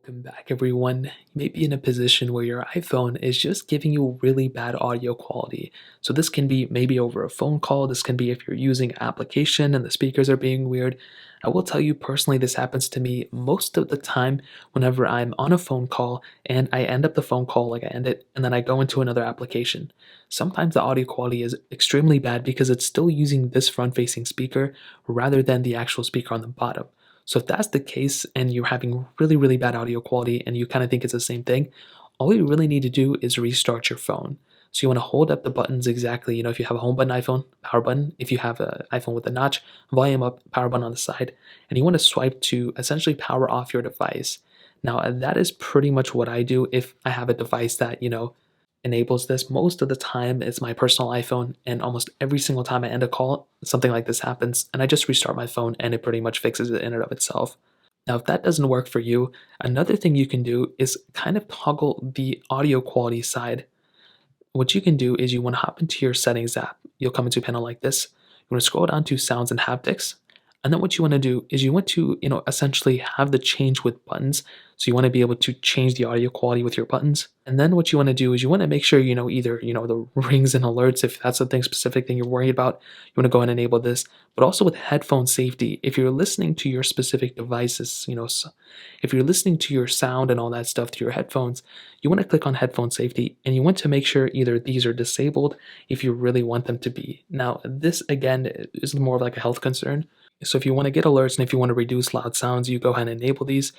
Welcome back, everyone. You may be in a position where your iPhone is just giving you really bad audio quality. So, this can be maybe over a phone call, this can be if you're using an application and the speakers are being weird. I will tell you personally, this happens to me most of the time whenever I'm on a phone call and I end up the phone call, like I end it, and then I go into another application. Sometimes the audio quality is extremely bad because it's still using this front facing speaker rather than the actual speaker on the bottom. So if that's the case and you're having really, really bad audio quality and you kind of think it's the same thing, all you really need to do is restart your phone. So you want to hold up the buttons exactly. If you have a home button iPhone, power button. If you have an iPhone with a notch, volume up, power button on the side. And you want to swipe to essentially power off your device. Now, that is pretty much what I do if I have a device that, enables this. Most of the time, it's my personal iPhone, and almost every single time I end a call, something like this happens, and I just restart my phone and it pretty much fixes it in and of itself. Now, if that doesn't work for you, another thing you can do is kind of toggle the audio quality side. What you can do is you want to hop into your settings app. You'll come into a panel like this. You want to scroll down to sounds and haptics. And then what you want to do is you want to, essentially have the change with buttons. So you want to be able to change the audio quality with your buttons. And then what you want to do is you want to make sure, either, the rings and alerts, if that's the specific thing you're worried about, you want to go ahead and enable this. But also with headphone safety, if you're listening to your specific devices, if you're listening to your sound and all that stuff to your headphones, you want to click on headphone safety and you want to make sure either these are disabled if you really want them to be. Now, this again is more of like a health concern. So if you want to get alerts and if you want to reduce loud sounds, you go ahead and enable these.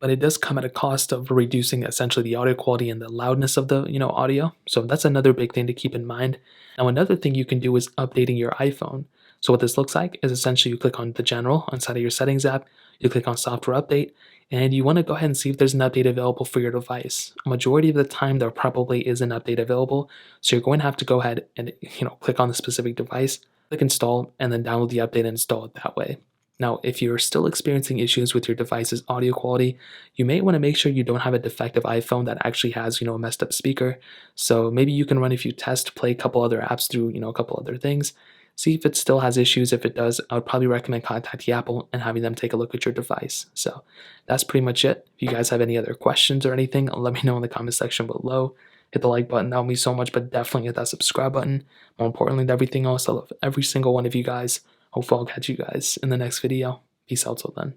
But it does come at a cost of reducing essentially the audio quality and the loudness of the audio. So that's another big thing to keep in mind. Now another thing you can do is updating your iPhone. So what this looks like is essentially you click on the general inside of your settings app, you click on software update, and you want to go ahead and see if there's an update available for your device. A majority of the time there probably is an update available. So you're going to have to go ahead and click on the specific device, click install, and then download the update and install it that way. Now, if you're still experiencing issues with your device's audio quality, you may want to make sure you don't have a defective iPhone that actually has, a messed up speaker. So maybe you can run a few tests, play a couple other apps through, a couple other things, see if it still has issues. If it does, I would probably recommend contacting Apple and having them take a look at your device. So that's pretty much it. If you guys have any other questions or anything, let me know in the comment section below. Hit the like button, that would mean so much, but definitely hit that subscribe button. More importantly than everything else, I love every single one of you guys. Hopefully I'll catch you guys in the next video. Peace out till then.